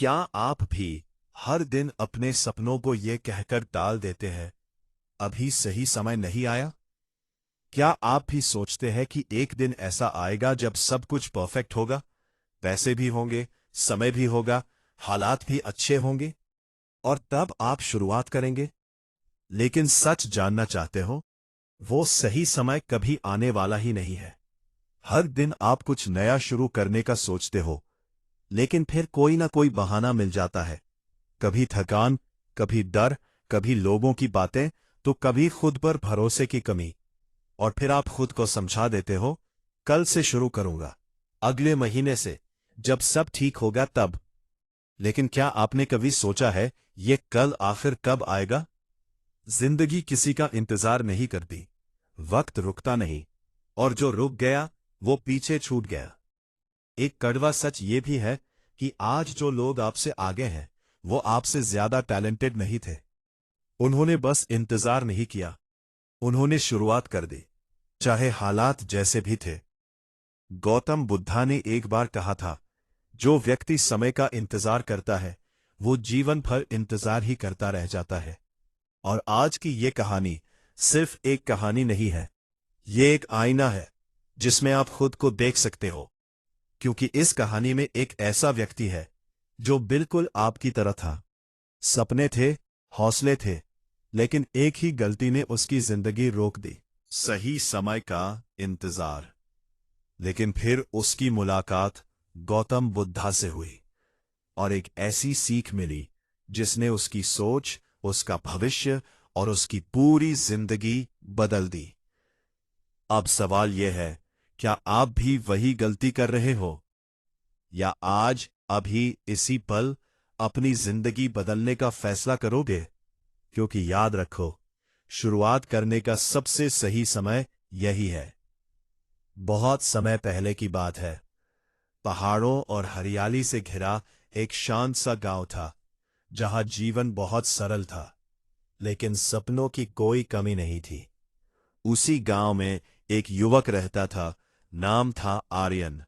क्या आप भी हर दिन अपने सपनों को ये कहकर टाल देते हैं, अभी सही समय नहीं आया? क्या आप भी सोचते हैं कि एक दिन ऐसा आएगा जब सब कुछ परफेक्ट होगा, पैसे भी होंगे, समय भी होगा, हालात भी अच्छे होंगे, और तब आप शुरुआत करेंगे? लेकिन सच जानना चाहते हो, वो सही समय कभी आने वाला ही नहीं है। हर दिन आप कुछ नया शुरू करने का सोचते हो, लेकिन फिर कोई ना कोई बहाना मिल जाता है। कभी थकान, कभी डर, कभी लोगों की बातें, तो कभी खुद पर भरोसे की कमी। और फिर आप खुद को समझा देते हो, कल से शुरू करूंगा, अगले महीने से, जब सब ठीक होगा तब। लेकिन क्या आपने कभी सोचा है, ये कल आखिर कब आएगा? जिंदगी किसी का इंतजार नहीं करती, वक्त रुकता नहीं, और जो रुक गया वो पीछे छूट गया। एक कड़वा सच ये भी है कि आज जो लोग आपसे आगे हैं, वो आपसे ज्यादा टैलेंटेड नहीं थे। उन्होंने बस इंतजार नहीं किया, उन्होंने शुरुआत कर दी, चाहे हालात जैसे भी थे। गौतम बुद्धा ने एक बार कहा था, जो व्यक्ति समय का इंतजार करता है, वो जीवन भर इंतजार ही करता रह जाता है। और आज की ये कहानी सिर्फ एक कहानी नहीं है, ये एक आईना है जिसमें आप खुद को देख सकते हो। क्योंकि इस कहानी में एक ऐसा व्यक्ति है जो बिल्कुल आपकी तरह था। सपने थे, हौसले थे, लेकिन एक ही गलती ने उसकी जिंदगी रोक दी, सही समय का इंतजार। लेकिन फिर उसकी मुलाकात गौतम बुद्धा से हुई, और एक ऐसी सीख मिली जिसने उसकी सोच, उसका भविष्य और उसकी पूरी जिंदगी बदल दी। अब सवाल यह है, क्या आप भी वही गलती कर रहे हो? या आज, अभी, इसी पल अपनी जिंदगी बदलने का फैसला करोगे? क्योंकि याद रखो, शुरुआत करने का सबसे सही समय यही है। बहुत समय पहले की बात है। पहाड़ों और हरियाली से घिरा एक शांत सा गांव था, जहां जीवन बहुत सरल था, लेकिन सपनों की कोई कमी नहीं थी। उसी गांव में एक युवक रहता था, नाम था आर्यन।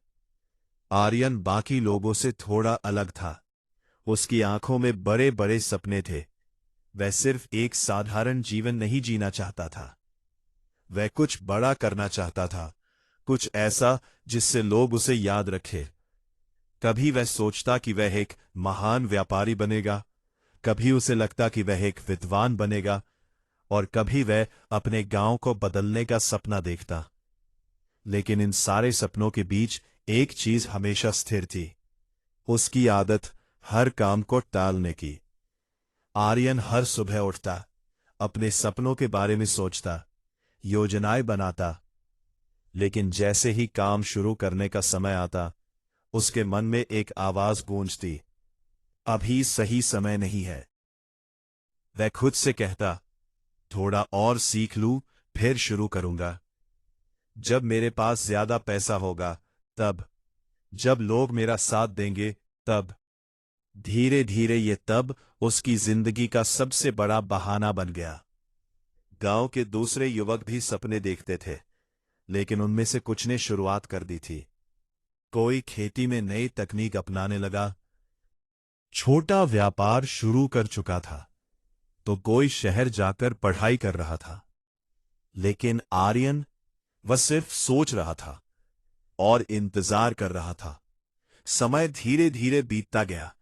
आर्यन बाकी लोगों से थोड़ा अलग था। उसकी आंखों में बड़े बड़े सपने थे। वह सिर्फ एक साधारण जीवन नहीं जीना चाहता था, वह कुछ बड़ा करना चाहता था, कुछ ऐसा जिससे लोग उसे याद रखें। कभी वह सोचता कि वह एक महान व्यापारी बनेगा, कभी उसे लगता कि वह एक विद्वान बनेगा, और कभी वह अपने गांव को बदलने का सपना देखता। लेकिन इन सारे सपनों के बीच एक चीज हमेशा स्थिर थी, उसकी आदत हर काम को टालने की। आर्यन हर सुबह उठता, अपने सपनों के बारे में सोचता, योजनाएं बनाता, लेकिन जैसे ही काम शुरू करने का समय आता, उसके मन में एक आवाज गूंजती, अभी सही समय नहीं है। वह खुद से कहता, थोड़ा और सीख लूं, फिर शुरू करूंगा। जब मेरे पास ज्यादा पैसा होगा तब, जब लोग मेरा साथ देंगे तब। धीरे धीरे ये तब उसकी जिंदगी का सबसे बड़ा बहाना बन गया। गांव के दूसरे युवक भी सपने देखते थे, लेकिन उनमें से कुछ ने शुरुआत कर दी थी। कोई खेती में नई तकनीक अपनाने लगा, छोटा व्यापार शुरू कर चुका था, तो कोई शहर जाकर पढ़ाई कर रहा था। लेकिन आर्यन, वह सिर्फ सोच रहा था और इंतजार कर रहा था। समय धीरे धीरे बीतता गया,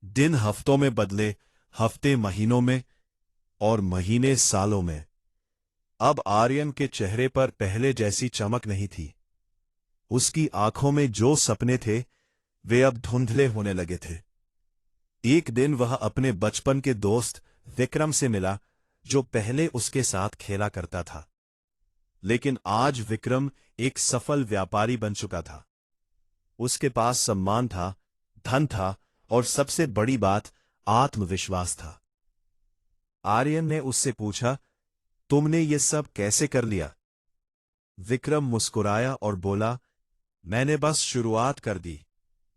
दिन हफ्तों में बदले, हफ्ते महीनों में, और महीने सालों में। अब आर्यन के चेहरे पर पहले जैसी चमक नहीं थी। उसकी आंखों में जो सपने थे, वे अब धुंधले होने लगे थे। एक दिन वह अपने बचपन के दोस्त विक्रम से मिला, जो पहले उसके साथ खेला करता था। लेकिन आज विक्रम एक सफल व्यापारी बन चुका था। उसके पास सम्मान था, धन था, और सबसे बड़ी बात, आत्मविश्वास था। आर्यन ने उससे पूछा, तुमने ये सब कैसे कर लिया? विक्रम मुस्कुराया और बोला, मैंने बस शुरुआत कर दी,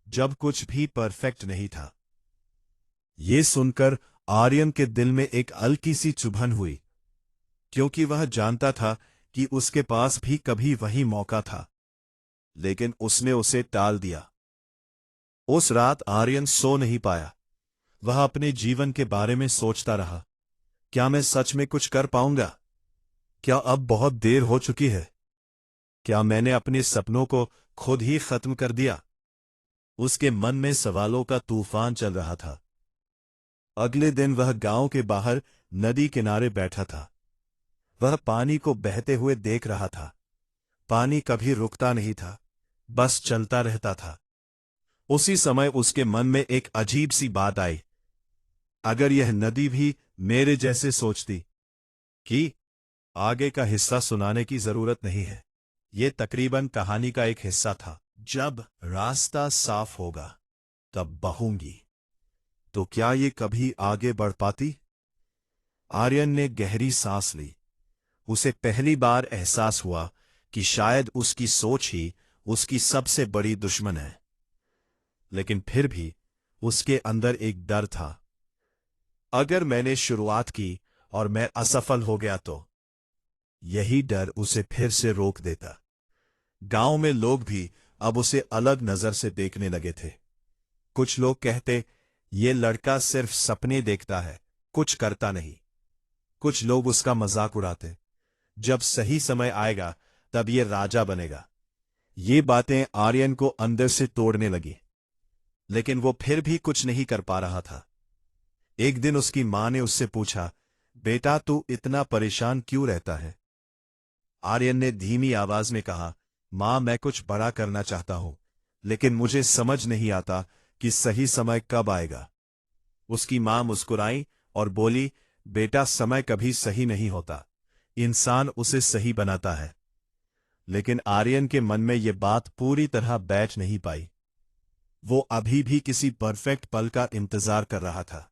जब कुछ भी परफेक्ट नहीं था। ये सुनकर आर्यन के दिल में एक हल्की सी चुभन हुई, क्योंकि वह जानता था कि उसके पास भी कभी वही मौका था, लेकिन उसने उसे टाल दिया। उस रात आर्यन सो नहीं पाया। वह अपने जीवन के बारे में सोचता रहा। क्या मैं सच में कुछ कर पाऊंगा? क्या अब बहुत देर हो चुकी है? क्या मैंने अपने सपनों को खुद ही खत्म कर दिया? उसके मन में सवालों का तूफान चल रहा था। अगले दिन वह गांव के बाहर नदी किनारे बैठा था। वह पानी को बहते हुए देख रहा था। पानी कभी रुकता नहीं था, बस चलता रहता था। उसी समय उसके मन में एक अजीब सी बात आई। अगर यह नदी भी मेरे जैसे सोचती कि आगे का हिस्सा सुनाने की जरूरत नहीं है, ये तकरीबन कहानी का एक हिस्सा था। जब रास्ता साफ होगा तब बहूंगी, तो क्या ये कभी आगे बढ़ पाती? आर्यन ने गहरी सांस ली। उसे पहली बार एहसास हुआ कि शायद उसकी सोच ही उसकी सबसे बड़ी दुश्मन है। लेकिन फिर भी उसके अंदर एक डर था। अगर मैंने शुरुआत की और मैं असफल हो गया तो? यही डर उसे फिर से रोक देता। गांव में लोग भी अब उसे अलग नजर से देखने लगे थे। कुछ लोग कहते, ये लड़का सिर्फ सपने देखता है, कुछ करता नहीं। कुछ लोग उसका मजाक उड़ाते, जब सही समय आएगा तब ये राजा बनेगा। ये बातें आर्यन को अंदर से तोड़ने लगी, लेकिन वो फिर भी कुछ नहीं कर पा रहा था। एक दिन उसकी मां ने उससे पूछा, बेटा तू इतना परेशान क्यों रहता है? आर्यन ने धीमी आवाज में कहा, मां मैं कुछ बड़ा करना चाहता हूं, लेकिन मुझे समझ नहीं आता कि सही समय कब आएगा। उसकी मां मुस्कुराई और बोली, बेटा समय कभी सही नहीं होता, इंसान उसे सही बनाता है। लेकिन आर्यन के मन में यह बात पूरी तरह बैठ नहीं पाई। वो अभी भी किसी परफेक्ट पल का इंतजार कर रहा था।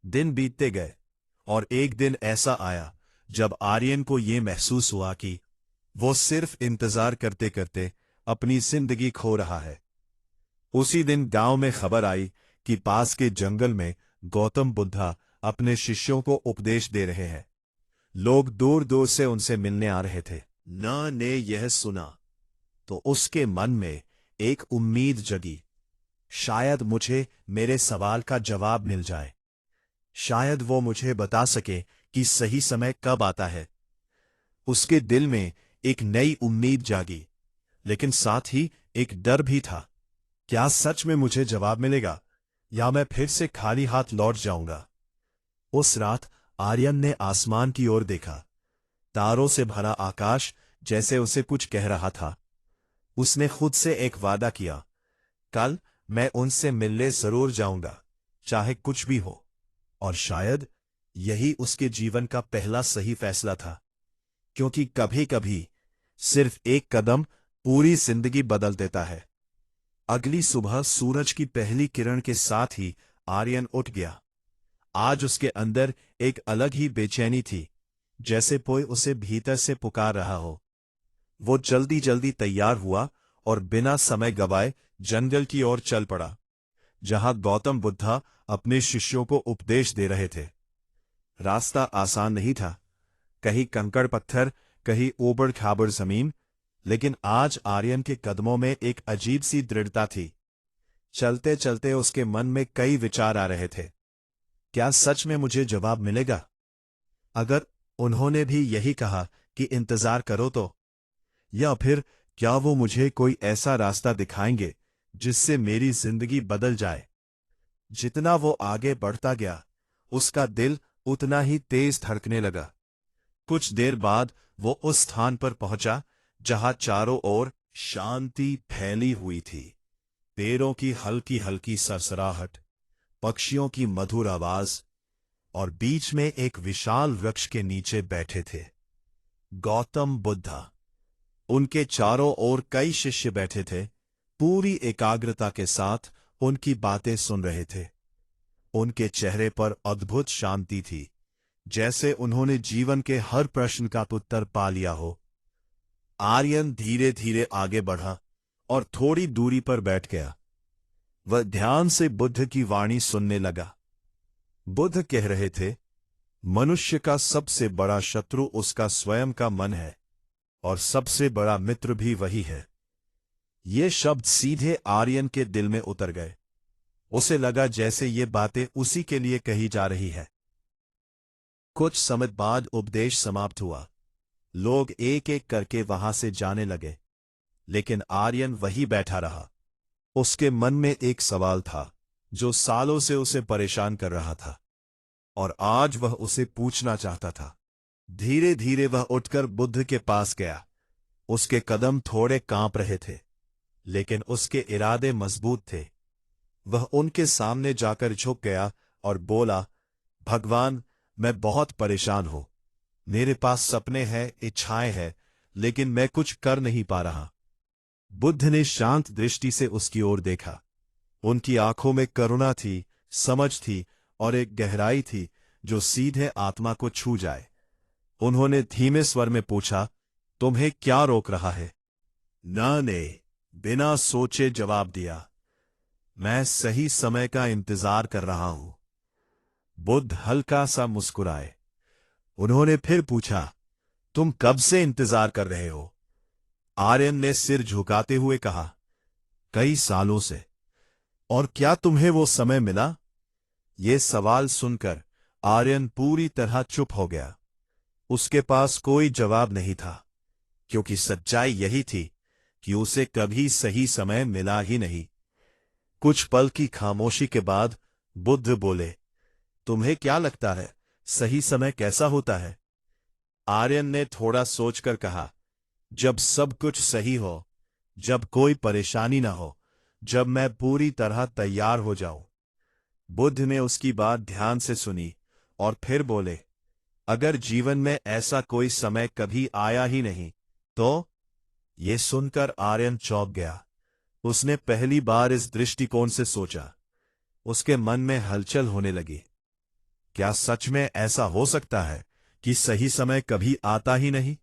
दिन बीतते गए और एक दिन ऐसा आया जब आर्यन को यह महसूस हुआ कि वो सिर्फ इंतजार करते करते अपनी जिंदगी खो रहा है। उसी दिन गांव में खबर आई कि पास के जंगल में गौतम बुद्धा अपने शिष्यों को उपदेश दे रहे हैं। लोग दूर दूर से उनसे मिलने आ रहे थे। न ने यह सुना तो उसके मन में एक उम्मीद जगी। शायद मुझे मेरे सवाल का जवाब मिल जाए। शायद वो मुझे बता सके कि सही समय कब आता है। उसके दिल में एक नई उम्मीद जागी, लेकिन साथ ही एक डर भी था। क्या सच में मुझे जवाब मिलेगा या मैं फिर से खाली हाथ लौट जाऊंगा? उस रात आर्यन ने आसमान की ओर देखा। तारों से भरा आकाश जैसे उसे कुछ कह रहा था। उसने खुद से एक वादा किया, कल मैं उनसे मिलने जरूर जाऊंगा, चाहे कुछ भी हो। और शायद यही उसके जीवन का पहला सही फैसला था, क्योंकि कभी कभी सिर्फ एक कदम पूरी जिंदगी बदल देता है। अगली सुबह सूरज की पहली किरण के साथ ही आर्यन उठ गया। आज उसके अंदर एक अलग ही बेचैनी थी, जैसे कोई उसे भीतर से पुकार रहा हो। वो जल्दी जल्दी तैयार हुआ और बिना समय गवाए जंगल की ओर चल पड़ा, जहां गौतम बुद्धा अपने शिष्यों को उपदेश दे रहे थे। रास्ता आसान नहीं था, कहीं कंकड़ पत्थर, कहीं ऊबड़ खाबड़ जमीन, लेकिन आज आर्यन के कदमों में एक अजीब सी दृढ़ता थी। चलते चलते उसके मन में कई विचार आ रहे थे। क्या सच में मुझे जवाब मिलेगा? अगर उन्होंने भी यही कहा कि इंतजार करो तो? या फिर क्या वो मुझे कोई ऐसा रास्ता दिखाएंगे जिससे मेरी जिंदगी बदल जाए? जितना वो आगे बढ़ता गया, उसका दिल उतना ही तेज धड़कने लगा। कुछ देर बाद वो उस स्थान पर पहुंचा जहां चारों ओर शांति फैली हुई थी। पेड़ों की हल्की हल्की सरसराहट, पक्षियों की मधुर आवाज, और बीच में एक विशाल वृक्ष के नीचे बैठे थे गौतम बुद्धा। उनके चारों ओर कई शिष्य बैठे थे, पूरी एकाग्रता के साथ उनकी बातें सुन रहे थे। उनके चेहरे पर अद्भुत शांति थी, जैसे उन्होंने जीवन के हर प्रश्न का उत्तर पा लिया हो। आर्यन धीरे धीरे आगे बढ़ा और थोड़ी दूरी पर बैठ गया। वह ध्यान से बुद्ध की वाणी सुनने लगा। बुद्ध कह रहे थे, मनुष्य का सबसे बड़ा शत्रु उसका स्वयं का मन है, और सबसे बड़ा मित्र भी वही है। ये शब्द सीधे आर्यन के दिल में उतर गए। उसे लगा जैसे ये बातें उसी के लिए कही जा रही है। कुछ समय बाद उपदेश समाप्त हुआ। लोग एक एक करके वहां से जाने लगे, लेकिन आर्यन वही बैठा रहा। उसके मन में एक सवाल था जो सालों से उसे परेशान कर रहा था, और आज वह उसे पूछना चाहता था। धीरे धीरे वह उठकर बुद्ध के पास गया। उसके कदम थोड़े कांप रहे थे, लेकिन उसके इरादे मजबूत थे। वह उनके सामने जाकर झुक गया और बोला, भगवान, मैं बहुत परेशान हूं। मेरे पास सपने हैं, इच्छाएं हैं, लेकिन मैं कुछ कर नहीं पा रहा। बुद्ध ने शांत दृष्टि से उसकी ओर देखा। उनकी आंखों में करुणा थी, समझ थी और एक गहराई थी जो सीधे आत्मा को छू जाए। उन्होंने धीमे स्वर में पूछा, तुम्हें क्या रोक रहा है? ना ने बिना सोचे जवाब दिया, मैं सही समय का इंतजार कर रहा हूं। बुद्ध हल्का सा मुस्कुराए। उन्होंने फिर पूछा, तुम कब से इंतजार कर रहे हो? आर्यन ने सिर झुकाते हुए कहा, कई सालों से। और क्या तुम्हें वो समय मिला? ये सवाल सुनकर आर्यन पूरी तरह चुप हो गया। उसके पास कोई जवाब नहीं था, क्योंकि सच्चाई यही थी कि उसे कभी सही समय मिला ही नहीं। कुछ पल की खामोशी के बाद बुद्ध बोले, तुम्हें क्या लगता है, सही समय कैसा होता है? आर्यन ने थोड़ा सोचकर कहा, जब सब कुछ सही हो, जब कोई परेशानी ना हो, जब मैं पूरी तरह तैयार हो जाऊं। बुद्ध ने उसकी बात ध्यान से सुनी और फिर बोले, अगर जीवन में ऐसा कोई समय कभी आया ही नहीं तो? ये सुनकर आर्यन चौंक गया। उसने पहली बार इस दृष्टिकोण से सोचा। उसके मन में हलचल होने लगी। क्या सच में ऐसा हो सकता है कि सही समय कभी आता ही नहीं?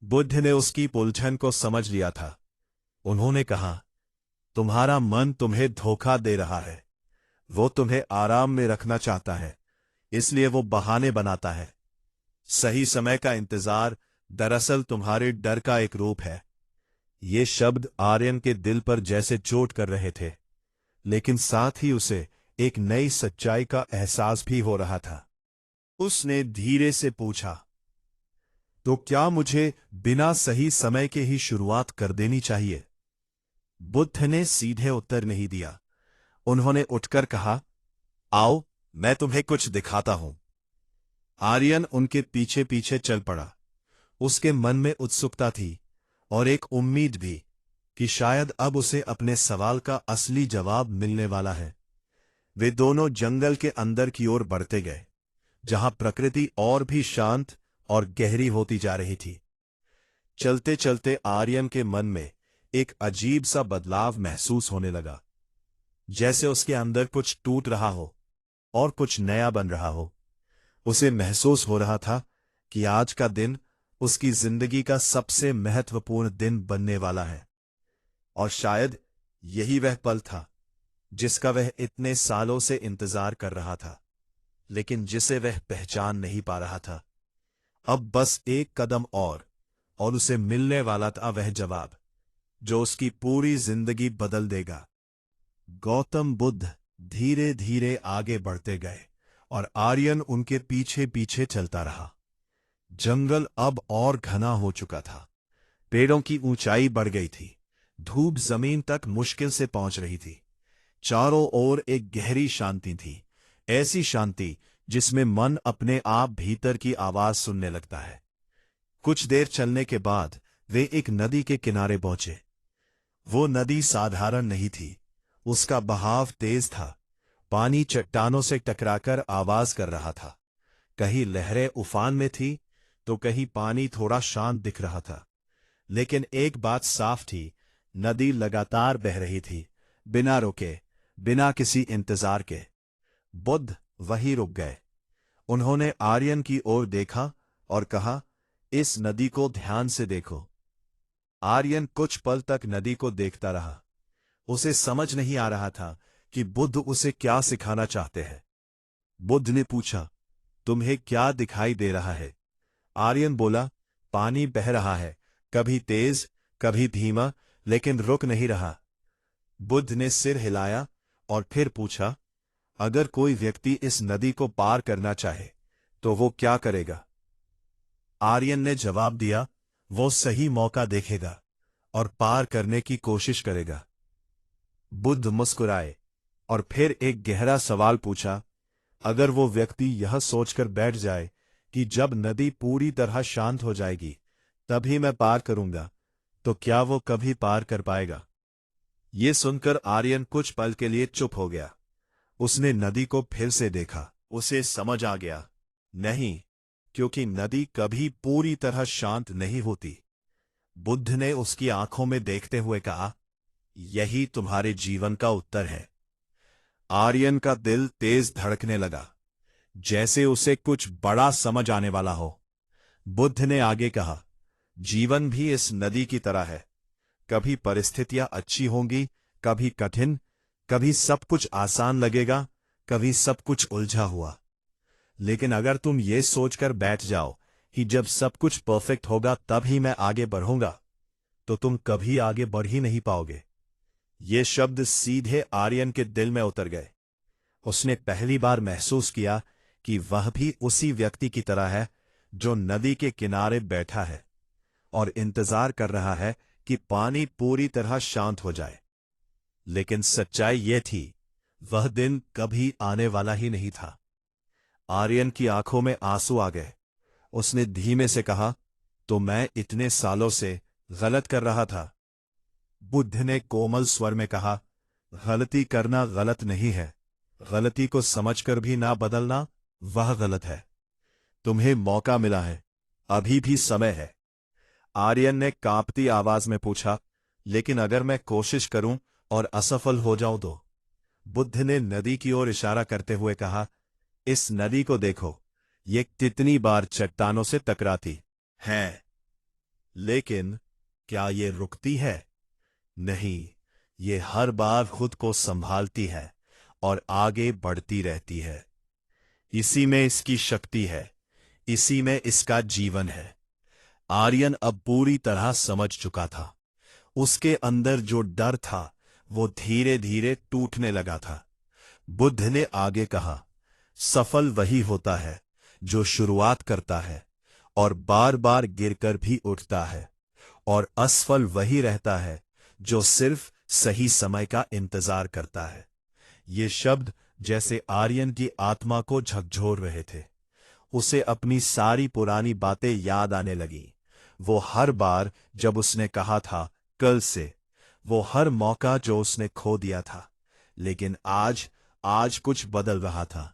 बुद्ध ने उसकी उलझन को समझ लिया था। उन्होंने कहा, तुम्हारा मन तुम्हें धोखा दे रहा है। वो तुम्हें आराम में रखना चाहता है, इसलिए वो बहाने बनाता है। सही समय का इंतजार दरअसल तुम्हारे डर का एक रूप है। ये शब्द आर्यन के दिल पर जैसे चोट कर रहे थे, लेकिन साथ ही उसे एक नई सच्चाई का एहसास भी हो रहा था। उसने धीरे से पूछा, तो क्या मुझे बिना सही समय के ही शुरुआत कर देनी चाहिए? बुद्ध ने सीधे उत्तर नहीं दिया। उन्होंने उठकर कहा, आओ, मैं तुम्हें कुछ दिखाता हूं। आर्यन उनके पीछे पीछे चल पड़ा। उसके मन में उत्सुकता थी और एक उम्मीद भी कि शायद अब उसे अपने सवाल का असली जवाब मिलने वाला है। वे दोनों जंगल के अंदर की ओर बढ़ते गए, जहां प्रकृति और भी शांत और गहरी होती जा रही थी। चलते चलते आर्यन के मन में एक अजीब सा बदलाव महसूस होने लगा, जैसे उसके अंदर कुछ टूट रहा हो और कुछ नया बन रहा हो। उसे महसूस हो रहा था कि आज का दिन उसकी जिंदगी का सबसे महत्वपूर्ण दिन बनने वाला है, और शायद यही वह पल था जिसका वह इतने सालों से इंतजार कर रहा था, लेकिन जिसे वह पहचान नहीं पा रहा था। अब बस एक कदम और उसे मिलने वाला था वह जवाब जो उसकी पूरी जिंदगी बदल देगा। गौतम बुद्ध धीरे धीरे आगे बढ़ते गए और आर्यन उनके पीछे पीछे चलता रहा। जंगल अब और घना हो चुका था। पेड़ों की ऊंचाई बढ़ गई थी। धूप जमीन तक मुश्किल से पहुंच रही थी। चारों ओर एक गहरी शांति थी, ऐसी शांति जिसमें मन अपने आप भीतर की आवाज सुनने लगता है। कुछ देर चलने के बाद वे एक नदी के किनारे पहुंचे। वो नदी साधारण नहीं थी, उसका बहाव तेज था। पानी चट्टानों से टकराकर आवाज कर रहा था। कहीं लहरें उफान में थी तो कहीं पानी थोड़ा शांत दिख रहा था। लेकिन एक बात साफ थी, नदी लगातार बह रही थी, बिना रुके, बिना किसी इंतजार के। बुद्ध वहीं रुक गए। उन्होंने आर्यन की ओर देखा और कहा, इस नदी को ध्यान से देखो। आर्यन कुछ पल तक नदी को देखता रहा। उसे समझ नहीं आ रहा था कि बुद्ध उसे क्या सिखाना चाहते हैं। बुद्ध ने पूछा, तुम्हें क्या दिखाई दे रहा है? आर्यन बोला, पानी बह रहा है, कभी तेज, कभी धीमा, लेकिन रुक नहीं रहा। बुद्ध ने सिर हिलाया और फिर पूछा, अगर कोई व्यक्ति इस नदी को पार करना चाहे तो वो क्या करेगा? आर्यन ने जवाब दिया, वो सही मौका देखेगा और पार करने की कोशिश करेगा। बुद्ध मुस्कुराए और फिर एक गहरा सवाल पूछा, अगर वो व्यक्ति यह सोचकर बैठ जाए कि जब नदी पूरी तरह शांत हो जाएगी तभी मैं पार करूंगा, तो क्या वो कभी पार कर पाएगा? ये सुनकर आर्यन कुछ पल के लिए चुप हो गया। उसने नदी को फिर से देखा। उसे समझ आ गया, नहीं, क्योंकि नदी कभी पूरी तरह शांत नहीं होती। बुद्ध ने उसकी आंखों में देखते हुए कहा, यही तुम्हारे जीवन का उत्तर है। आर्यन का दिल तेज धड़कने लगा, जैसे उसे कुछ बड़ा समझ आने वाला हो। बुद्ध ने आगे कहा, जीवन भी इस नदी की तरह है। कभी परिस्थितियां अच्छी होंगी, कभी कठिन, कभी सब कुछ आसान लगेगा, कभी सब कुछ उलझा हुआ। लेकिन अगर तुम ये सोचकर बैठ जाओ कि जब सब कुछ परफेक्ट होगा तब ही मैं आगे बढ़ूंगा, तो तुम कभी आगे बढ़ ही नहीं पाओगे। ये शब्द सीधे आर्यन के दिल में उतर गए। उसने पहली बार महसूस किया कि वह भी उसी व्यक्ति की तरह है जो नदी के किनारे बैठा है और इंतजार कर रहा है कि पानी पूरी तरह शांत हो जाए। लेकिन सच्चाई यह थी, वह दिन कभी आने वाला ही नहीं था। आर्यन की आंखों में आंसू आ गए। उसने धीमे से कहा, तो मैं इतने सालों से गलत कर रहा था। बुद्ध ने कोमल स्वर में कहा, गलती करना गलत नहीं है, गलती को समझकर भी ना बदलना वह गलत है। तुम्हें मौका मिला है, अभी भी समय है। आर्यन ने कांपती आवाज में पूछा, लेकिन अगर मैं कोशिश करूं और असफल हो जाऊं तो? बुद्ध ने नदी की ओर इशारा करते हुए कहा, इस नदी को देखो, ये कितनी बार चट्टानों से टकराती है, लेकिन क्या ये रुकती है? नहीं, ये हर बार खुद को संभालती है और आगे बढ़ती रहती है। इसी में इसकी शक्ति है, इसी में इसका जीवन है। आर्यन अब पूरी तरह समझ चुका था। उसके अंदर जो डर था वो धीरे धीरे टूटने लगा था। बुद्ध ने आगे कहा, सफल वही होता है जो शुरुआत करता है और बार बार गिरकर भी उठता है, और असफल वही रहता है जो सिर्फ सही समय का इंतजार करता है। ये शब्द जैसे आर्यन की आत्मा को झकझोर रहे थे। उसे अपनी सारी पुरानी बातें याद आने लगीं। वो हर बार जब उसने कहा था कल से, वो हर मौका जो उसने खो दिया था। लेकिन आज आज कुछ बदल रहा था।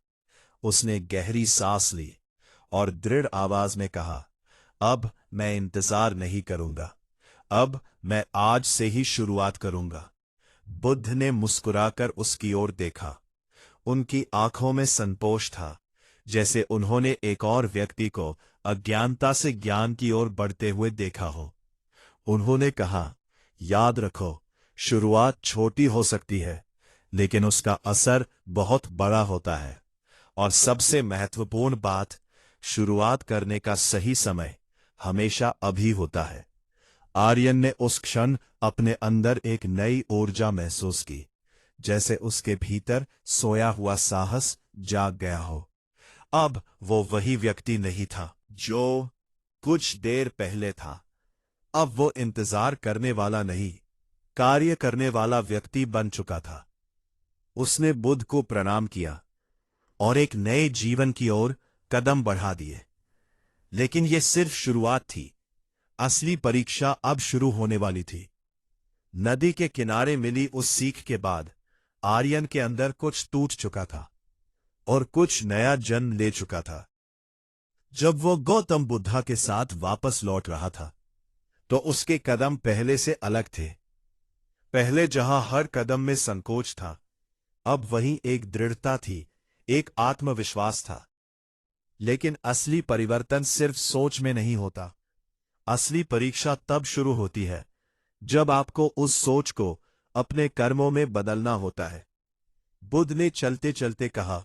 उसने गहरी सांस ली और दृढ़ आवाज में कहा, अब मैं इंतजार नहीं करूंगा, अब मैं आज से ही शुरुआत करूंगा। बुद्ध ने मुस्कुराकर उसकी ओर देखा। उनकी आंखों में संतोष था, जैसे उन्होंने एक और व्यक्ति को अज्ञानता से ज्ञान की ओर बढ़ते हुए देखा हो। उन्होंने कहा, याद रखो, शुरुआत छोटी हो सकती है, लेकिन उसका असर बहुत बड़ा होता है। और सबसे महत्वपूर्ण बात, शुरुआत करने का सही समय हमेशा अभी होता है। आर्यन ने उस क्षण अपने अंदर एक नई ऊर्जा महसूस की, जैसे उसके भीतर सोया हुआ साहस जाग गया हो। अब वो वही व्यक्ति नहीं था जो कुछ देर पहले था। अब वो इंतजार करने वाला नहीं, कार्य करने वाला व्यक्ति बन चुका था। उसने बुद्ध को प्रणाम किया और एक नए जीवन की ओर कदम बढ़ा दिए। लेकिन यह सिर्फ शुरुआत थी। असली परीक्षा अब शुरू होने वाली थी। नदी के किनारे मिली उस सीख के बाद आर्यन के अंदर कुछ टूट चुका था और कुछ नया जन्म ले चुका था। जब वो गौतम बुद्धा के साथ वापस लौट रहा था, तो उसके कदम पहले से अलग थे। पहले जहां हर कदम में संकोच था, अब वहीं एक दृढ़ता थी, एक आत्मविश्वास था। लेकिन असली परिवर्तन सिर्फ सोच में नहीं होता। असली परीक्षा तब शुरू होती है जब आपको उस सोच को अपने कर्मों में बदलना होता है। बुद्ध ने चलते चलते कहा,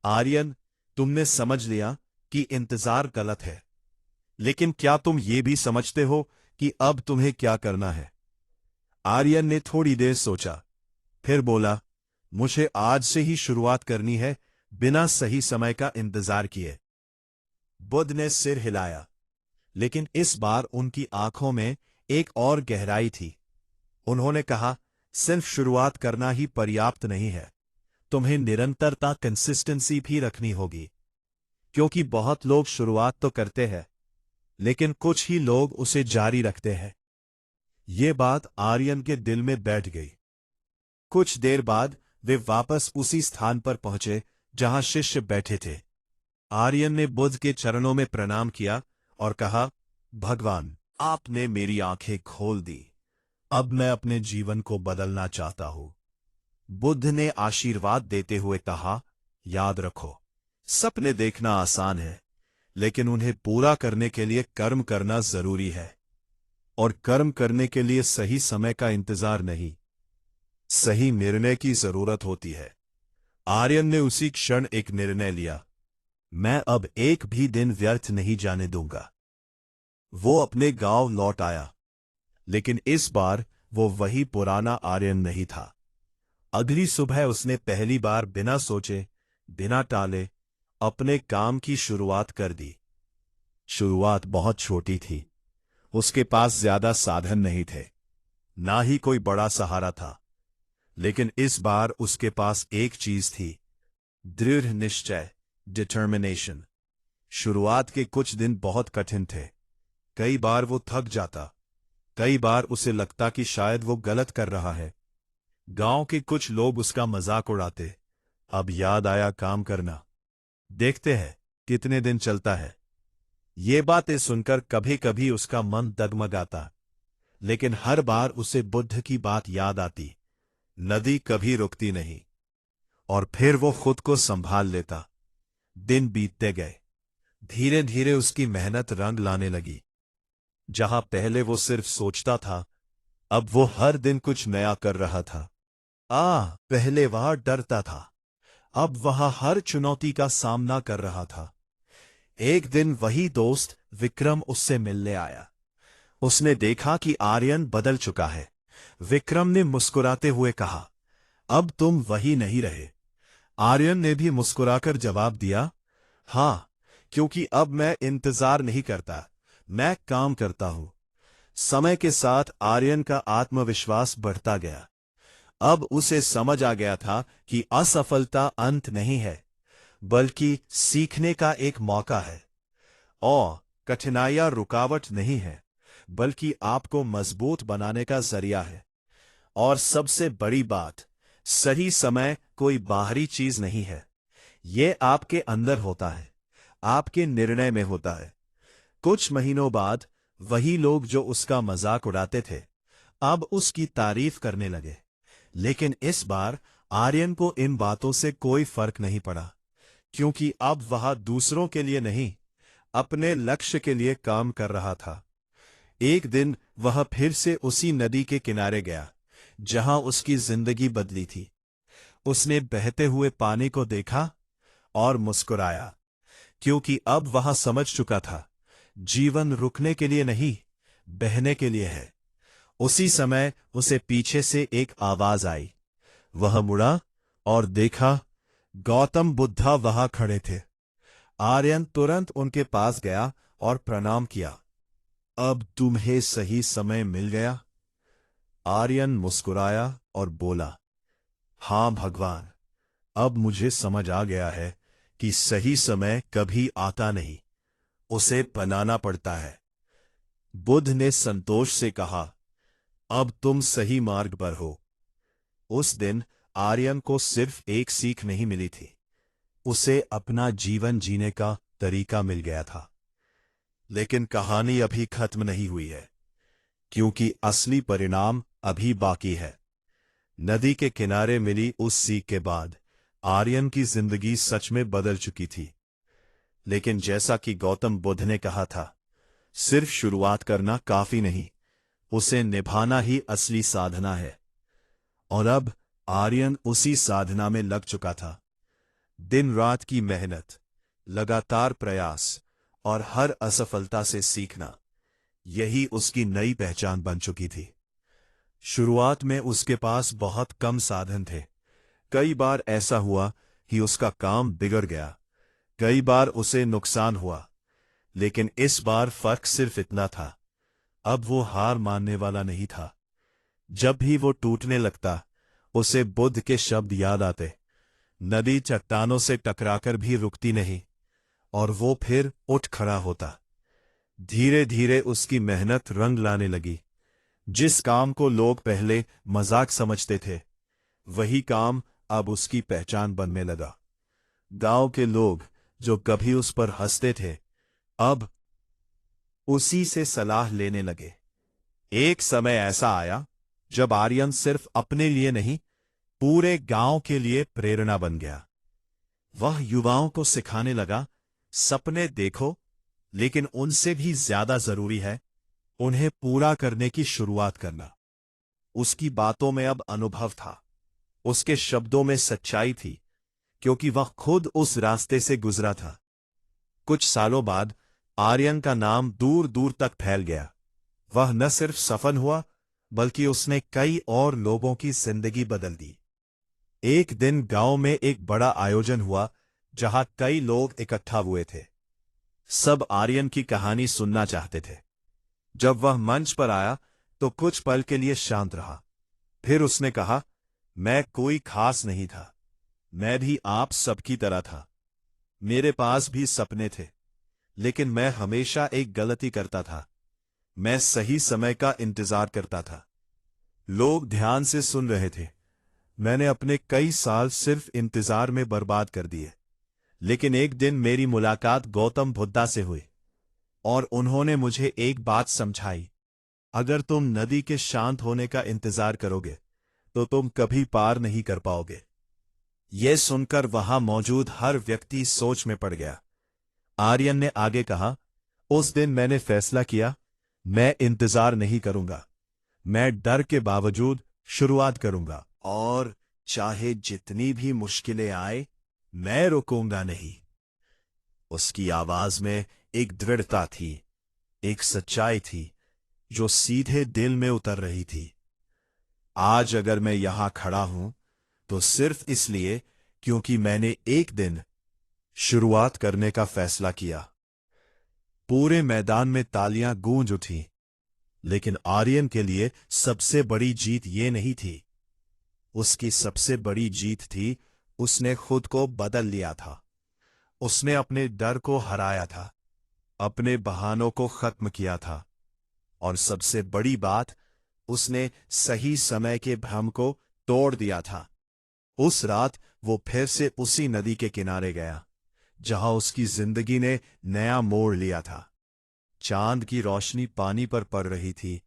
आर्यन, तुमने समझ लिया कि इंतजार गलत है, लेकिन क्या तुम ये भी समझते हो कि अब तुम्हें क्या करना है? आर्यन ने थोड़ी देर सोचा, फिर बोला, मुझे आज से ही शुरुआत करनी है, बिना सही समय का इंतजार किए। बुद्ध ने सिर हिलाया, लेकिन इस बार उनकी आंखों में एक और गहराई थी। उन्होंने कहा, सिर्फ शुरुआत करना ही पर्याप्त नहीं है, तुम्हें निरंतरता कंसिस्टेंसी भी रखनी होगी। क्योंकि बहुत लोग शुरुआत तो करते हैं, लेकिन कुछ ही लोग उसे जारी रखते हैं। ये बात आर्यन के दिल में बैठ गई। कुछ देर बाद वे वापस उसी स्थान पर पहुंचे जहां शिष्य बैठे थे। आर्यन ने बुद्ध के चरणों में प्रणाम किया और कहा, भगवान, आपने मेरी आंखें खोल दी। अब मैं अपने जीवन को बदलना चाहता हूं। बुद्ध ने आशीर्वाद देते हुए कहा, याद रखो, सपने देखना आसान है, लेकिन उन्हें पूरा करने के लिए कर्म करना जरूरी है। और कर्म करने के लिए सही समय का इंतजार नहीं, सही निर्णय की जरूरत होती है। आर्यन ने उसी क्षण एक निर्णय लिया, मैं अब एक भी दिन व्यर्थ नहीं जाने दूंगा। वो अपने गांव लौट आया, लेकिन इस बार वो वही पुराना आर्यन नहीं था। अगली सुबह उसने पहली बार बिना सोचे, बिना टाले अपने काम की शुरुआत कर दी। शुरुआत बहुत छोटी थी। उसके पास ज्यादा साधन नहीं थे, ना ही कोई बड़ा सहारा था। लेकिन इस बार उसके पास एक चीज थी, दृढ़ निश्चय, डिटर्मिनेशन। शुरुआत के कुछ दिन बहुत कठिन थे। कई बार वो थक जाता, कई बार उसे लगता कि शायद वो गलत कर रहा है। गांव के कुछ लोग उसका मजाक उड़ाते, अब याद आया काम करना, देखते हैं कितने दिन चलता है। ये बातें सुनकर कभी कभी उसका मन डगमगाता, लेकिन हर बार उसे बुद्ध की बात याद आती, नदी कभी रुकती नहीं। और फिर वो खुद को संभाल लेता। दिन बीतते गए, धीरे धीरे उसकी मेहनत रंग लाने लगी। जहां पहले वो सिर्फ सोचता था, अब वो हर दिन कुछ नया कर रहा था। पहले वह डरता था, अब वह हर चुनौती का सामना कर रहा था। एक दिन वही दोस्त विक्रम उससे मिलने आया। उसने देखा कि आर्यन बदल चुका है। विक्रम ने मुस्कुराते हुए कहा, अब तुम वही नहीं रहे। आर्यन ने भी मुस्कुराकर जवाब दिया, हां, क्योंकि अब मैं इंतजार नहीं करता, मैं काम करता हूं। समय के साथ आर्यन का आत्मविश्वास बढ़ता गया। अब उसे समझ आ गया था कि असफलता अंत नहीं है, बल्कि सीखने का एक मौका है। और कठिनाइयां रुकावट नहीं है, बल्कि आपको मजबूत बनाने का जरिया है। और सबसे बड़ी बात, सही समय कोई बाहरी चीज नहीं है, ये आपके अंदर होता है, आपके निर्णय में होता है। कुछ महीनों बाद वही लोग जो उसका मजाक उड़ाते थे, अब उसकी तारीफ करने लगे। लेकिन इस बार आर्यन को इन बातों से कोई फर्क नहीं पड़ा, क्योंकि अब वह दूसरों के लिए नहीं, अपने लक्ष्य के लिए काम कर रहा था। एक दिन वह फिर से उसी नदी के किनारे गया जहां उसकी जिंदगी बदली थी। उसने बहते हुए पानी को देखा और मुस्कुराया, क्योंकि अब वह समझ चुका था, जीवन रुकने के लिए नहीं, बहने के लिए है। उसी समय उसे पीछे से एक आवाज आई। वह मुड़ा और देखा, गौतम बुद्धा वहां खड़े थे। आर्यन तुरंत उनके पास गया और प्रणाम किया। अब तुम्हें सही समय मिल गया? आर्यन मुस्कुराया और बोला, हां भगवान, अब मुझे समझ आ गया है कि सही समय कभी आता नहीं, उसे बनाना पड़ता है। बुद्ध ने संतोष से कहा, अब तुम सही मार्ग पर हो। उस दिन आर्यन को सिर्फ एक सीख नहीं मिली थी, उसे अपना जीवन जीने का तरीका मिल गया था। लेकिन कहानी अभी खत्म नहीं हुई है, क्योंकि असली परिणाम अभी बाकी है। नदी के किनारे मिली उस सीख के बाद आर्यन की जिंदगी सच में बदल चुकी थी। लेकिन जैसा कि गौतम बुद्ध ने कहा था, सिर्फ शुरुआत करना काफी नहीं, उसे निभाना ही असली साधना है। और अब आर्यन उसी साधना में लग चुका था। दिन रात की मेहनत, लगातार प्रयास और हर असफलता से सीखना, यही उसकी नई पहचान बन चुकी थी। शुरुआत में उसके पास बहुत कम साधन थे, कई बार ऐसा हुआ कि उसका काम बिगड़ गया, कई बार उसे नुकसान हुआ, लेकिन इस बार फर्क सिर्फ इतना था, अब वो हार मानने वाला नहीं था। जब भी वो टूटने लगता, उसे बुद्ध के शब्द याद आते, नदी चट्टानों से टकराकर भी रुकती नहीं, और वो फिर उठ खड़ा होता। धीरे धीरे उसकी मेहनत रंग लाने लगी। जिस काम को लोग पहले मजाक समझते थे, वही काम अब उसकी पहचान बनने लगा। गांव के लोग जो कभी उस पर हंसते थे, अब उसी से सलाह लेने लगे। एक समय ऐसा आया जब आर्यन सिर्फ अपने लिए नहीं, पूरे गांव के लिए प्रेरणा बन गया। वह युवाओं को सिखाने लगा, सपने देखो, लेकिन उनसे भी ज्यादा जरूरी है उन्हें पूरा करने की शुरुआत करना। उसकी बातों में अब अनुभव था, उसके शब्दों में सच्चाई थी, क्योंकि वह खुद उस रास्ते से गुजरा था। कुछ सालों बाद आर्यन का नाम दूर दूर तक फैल गया। वह न सिर्फ सफल हुआ, बल्कि उसने कई और लोगों की जिंदगी बदल दी। एक दिन गांव में एक बड़ा आयोजन हुआ, जहां कई लोग इकट्ठा हुए थे। सब आर्यन की कहानी सुनना चाहते थे। जब वह मंच पर आया तो कुछ पल के लिए शांत रहा। फिर उसने कहा, मैं कोई खास नहीं था, मैं भी आप सबकी तरह था। मेरे पास भी सपने थे, लेकिन मैं हमेशा एक गलती करता था, मैं सही समय का इंतजार करता था। लोग ध्यान से सुन रहे थे। मैंने अपने कई साल सिर्फ इंतजार में बर्बाद कर दिए। लेकिन एक दिन मेरी मुलाकात गौतम बुद्धा से हुई, और उन्होंने मुझे एक बात समझाई, अगर तुम नदी के शांत होने का इंतजार करोगे तो तुम कभी पार नहीं कर पाओगे। यह सुनकर वहां मौजूद हर व्यक्ति सोच में पड़ गया। आर्यन ने आगे कहा, उस दिन मैंने फैसला किया, मैं इंतजार नहीं करूंगा, मैं डर के बावजूद शुरुआत करूंगा, और चाहे जितनी भी मुश्किलें आए, मैं रुकूंगा नहीं। उसकी आवाज में एक दृढ़ता थी, एक सच्चाई थी जो सीधे दिल में उतर रही थी। आज अगर मैं यहां खड़ा हूं तो सिर्फ इसलिए क्योंकि मैंने एक दिन शुरुआत करने का फैसला किया। पूरे मैदान में तालियां गूंज उठी, लेकिन आर्यन के लिए सबसे बड़ी जीत ये नहीं थी। उसकी सबसे बड़ी जीत थी, उसने खुद को बदल लिया था। उसने अपने डर को हराया था, अपने बहानों को खत्म किया था, और सबसे बड़ी बात, उसने सही समय के भ्रम को तोड़ दिया था। उस रात वो फिर से उसी नदी के किनारे गया जहां उसकी जिंदगी ने नया मोड़ लिया था। चांद की रोशनी पानी पर पड़ रही थी,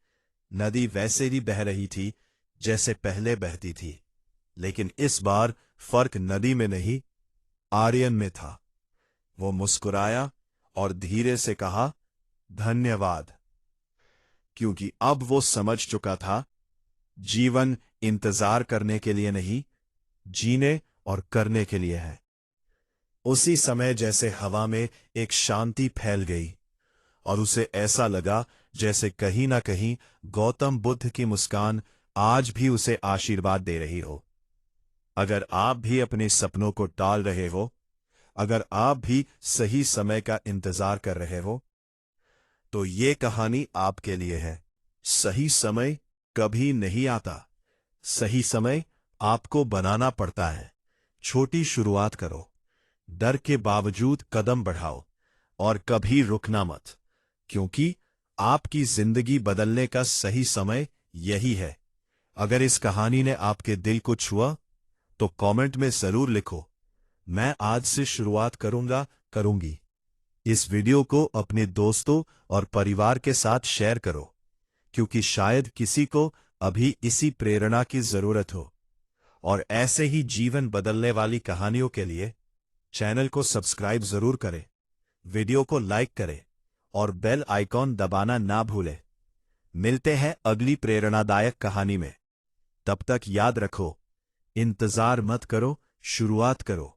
नदी वैसे ही बह रही थी जैसे पहले बहती थी, लेकिन इस बार फर्क नदी में नहीं, आर्यन में था। वो मुस्कुराया और धीरे से कहा, धन्यवाद, क्योंकि अब वो समझ चुका था, जीवन इंतजार करने के लिए नहीं, जीने और करने के लिए है। उसी समय जैसे हवा में एक शांति फैल गई, और उसे ऐसा लगा जैसे कहीं ना कहीं गौतम बुद्ध की मुस्कान आज भी उसे आशीर्वाद दे रही हो। अगर आप भी अपने सपनों को टाल रहे हो, अगर आप भी सही समय का इंतजार कर रहे हो, तो ये कहानी आपके लिए है। सही समय कभी नहीं आता, सही समय आपको बनाना पड़ता है। छोटी शुरुआत करो, डर के बावजूद कदम बढ़ाओ, और कभी रुकना मत, क्योंकि आपकी जिंदगी बदलने का सही समय यही है। अगर इस कहानी ने आपके दिल को छुआ, तो कमेंट में जरूर लिखो, मैं आज से शुरुआत करूंगा, करूंगी। इस वीडियो को अपने दोस्तों और परिवार के साथ शेयर करो, क्योंकि शायद किसी को अभी इसी प्रेरणा की जरूरत हो। और ऐसे ही जीवन बदलने वाली कहानियों के लिए चैनल को सब्सक्राइब जरूर करें, वीडियो को लाइक करें, और बेल आइकॉन दबाना ना भूलें। मिलते हैं अगली प्रेरणादायक कहानी में। तब तक याद रखो, इंतजार मत करो, शुरुआत करो।